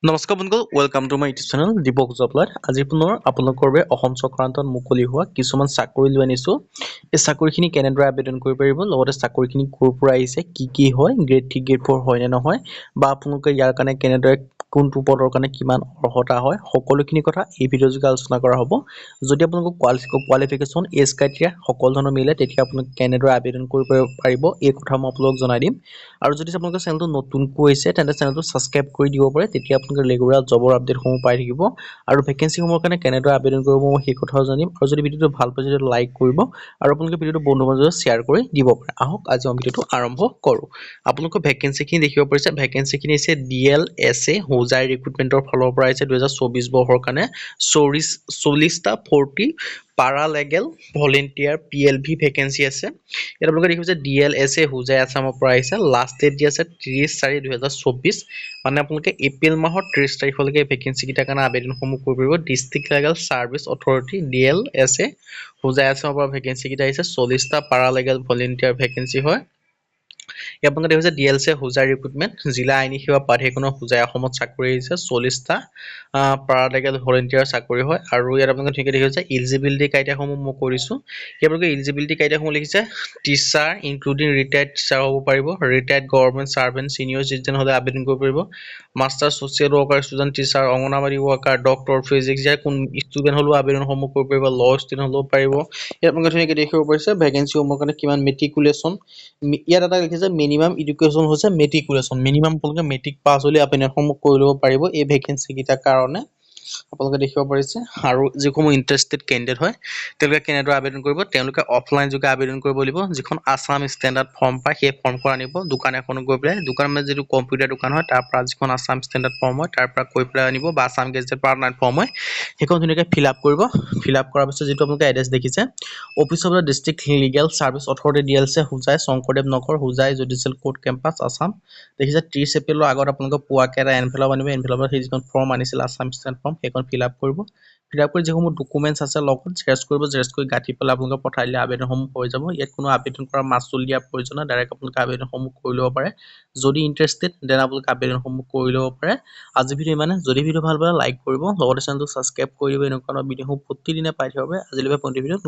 নমস্কাৰ বন্ধুসকল, welcome to my YouTube channel Deepak Jablat. আজি পুনৰ আপোনালোকৰ বাবে অসম চক্ৰান্তত মুকলি হোৱা কিছুমান চাকৰি লৈ আনিছোঁ। এই চাকৰিখিনি কেনেদৰে আবেদন কৰিব পাৰিব, লগতে চাকৰিখিনি ক'ৰ পৰা আহিছে, কি হয়, গ্ৰেড 3 গ্ৰেড 4 হয় নে নহয়, বা আপোনালোকে ইয়াৰ কাৰণে কেনেদৰে কোনটো পদৰ কাৰণে কিমান অৰ্হতা হয়, সকলোখিনি কথা এই ভিডিঅ' যোগে আলোচনা কৰা হ'ব। যদি আপোনালোকৰ কোৱালিফিকেশ্যন এজ ক্ৰাইটেৰিয়া সকলো ধৰণৰ মিলে, তেতিয়া আপোনালোকে কেনেদৰে আবেদন কৰিব পাৰিব এই কথা মই আপোনালোকক জনাই দিম। আৰু যদি আপোনালোকৰ চেনেলটো নতুনকৈ হৈছে তেন্তে চেনেলটো ছাবস্ক্ৰাইব কৰি দিব পাৰে, তেতিয়া আপোনালোকে ৰেগুলাৰ জবৰ আপডেটসমূহ পাই থাকিব। আৰু ভেকেঞ্চিসমূহৰ কাৰণে কেনেদৰে আবেদন কৰিব মই সেই কথাও জানিম। আৰু যদি ভিডিঅ'টো ভাল পাইছে তেতিয়া লাইক কৰিব আৰু আপোনালোকে ভিডিঅ'টো বন্ধু বান্ধৱীক শ্বেয়াৰ কৰি দিব পাৰে। আহক আজি আমি ভিডিঅ'টো আৰম্ভ কৰোঁ। আপোনালোকৰ ভেকেঞ্চিখিনি দেখিব পাৰিছে, ভেকেঞ্চিখিনি হৈছে DLSA হোজাই ৰিক্ৰুটমেণ্টৰ ফালৰ পৰা আহিছে 2024 বৰ্ষৰ কাৰণে 40টা পাৰা লেগেল ভলেণ্টিয়াৰ PLV ভেকেঞ্চি আছে। ইয়াত আপোনালোকে দেখিছে DLSA হোজাই আছামৰ পৰা আহিছে। লাষ্ট ডেট দি আছে 30/4/2024, মানে আপোনালোকে এপ্ৰিল মাহৰ 30 তাৰিখলৈকে ভেকেঞ্চিকেইটাৰ কাৰণে আবেদনসমূহ কৰিব পাৰিব। District legal service authority DLSA Hojai আছামৰ পৰা ভেকেঞ্চিকেইটা আহিছে। 40টা পাৰা লেগেল ভলেণ্টিয়াৰ ভেকেঞ্চি হয়। ইয়াত আপোনালোকে দেখিছে DLSA হোজাই ৰিক্ৰুটমেণ্ট জিলা আইনী সেৱা প্ৰাধিকৰণৰ হোজাই অসমত চাকৰি আহিছে। 40টা পাৰালেগেল ভলেণ্টিয়াৰ চাকৰি হয়। আৰু ইয়াত আপোনালোকে ঠিকে দেখিছে এলিজিবিলিটি ক্ৰাইটেৰিয়াসমূহ মই কৰিছোঁ। ইয়াত আপোনালোকে এলিজিবিলিটি ক্ৰাইটেৰিয়াসমূহ লিখিছে টিচাৰ ইনক্লুডিং ৰিটায়াৰ্ড টিচাৰ হ'ব পাৰিব, retired government servant, senior citizen হ'লে আবেদন কৰিব পাৰিব, master social worker, student teacher, anganwadi worker, doctor, physics, ইয়াৰ কোন ষ্টুডেণ্ট হ'লেও আবেদনসমূহ কৰিব পাৰিব, ল ষ্টুডেণ্ট হ'লেও পাৰিব। ইয়াত আপোনালোকে ধুনীয়াকৈ দেখিব পাৰিছে ভেকেঞ্চিসমূহৰ কাৰণে কিমান মেট্ৰিকুলেশ্যন। ইয়াত এটা লিখিছে মিনিমাম এডুকেশ্যন হৈছে মেট্ৰিকুলেশ্যন, মিনিমাম আপোনালোকে মেট্ৰিক পাছ হ'লে আবেদনসমূহ কৰি ল'ব পাৰিব এই ভেকেঞ্চিকেইটাৰ কাৰণে। আপোনালোকে দেখিব পাৰিছে। আৰু যিসমূহ ইণ্টাৰেষ্টেড কেণ্ডিডেট হয় তেওঁলোকে কেনেদৰে আবেদন কৰিব, তেওঁলোকে অফলাইন যোগে আবেদন কৰিব লাগিব। যিখন আছাম ষ্টেণ্ডাৰ্ড ফৰ্ম পায় সেই ফৰ্মখন আনিব, দোকান এখনত গৈ পেলাই, দোকান মানে যিটো কম্পিউটাৰ দোকান হয় তাৰ পৰা যিখন আছাম ষ্টেণ্ডাৰ্ড ফৰ্ম হয় তাৰ পৰা কৈ পেলাই আনিব, বা আছাম গেজেট পাৰ্মানেণ্ট ফৰ্ম হয় সেইখন ধুনীয়াকৈ ফিল আপ কৰিব। ফিল আপ কৰাৰ পিছত যিটো আপোনালোকে এড্ৰেছ দেখিছে, office of the district legal service authority DLSA Hojai, Sankardev Nagar, Hojai judicial court campus, Assam. দেখিছে 30 এপ্ৰিলৰ আগত আপোনালোকে পোৱাকৈ এটা এনভেলপ আনিব, এনভেলপত সেই যিখন ফৰ্ম আনিছিল আছাম ষ্টেণ্ডাৰ্ড ফৰ্ম সেইখন ফিল আপ কৰিব। ফিল আপ কৰি যিসমূহ ডকুমেণ্টছ আছে লগত জেৰক্স কৰিব, জেৰক্স কৰি গাঁঠি পেলাই আপোনালোকে পঠাই দিলে আবেদনসমূহ হৈ যাব। ইয়াত কোনো আবেদন কৰা মাচুল দিয়াৰ প্ৰয়োজন নাই, ডাইৰেক্ট আপোনালোকে আবেদনসমূহ কৰি ল'ব পাৰে। যদি ইণ্টাৰেষ্টেড দেন আপোনালোকে আবেদনসমূহ কৰি ল'ব পাৰে। আজি ভিডিঅ' ইমানে। যদি ভিডিঅ' ভাল পালে লাইক কৰিব, লগতে চেনেলটো ছাবস্ক্ৰাইব কৰি দিব। এনেকুৱা ভিডিঅ'সমূহ প্ৰতিদিনে পাই থাকিব বাবে আজিলৈকে ভিডিঅ'ত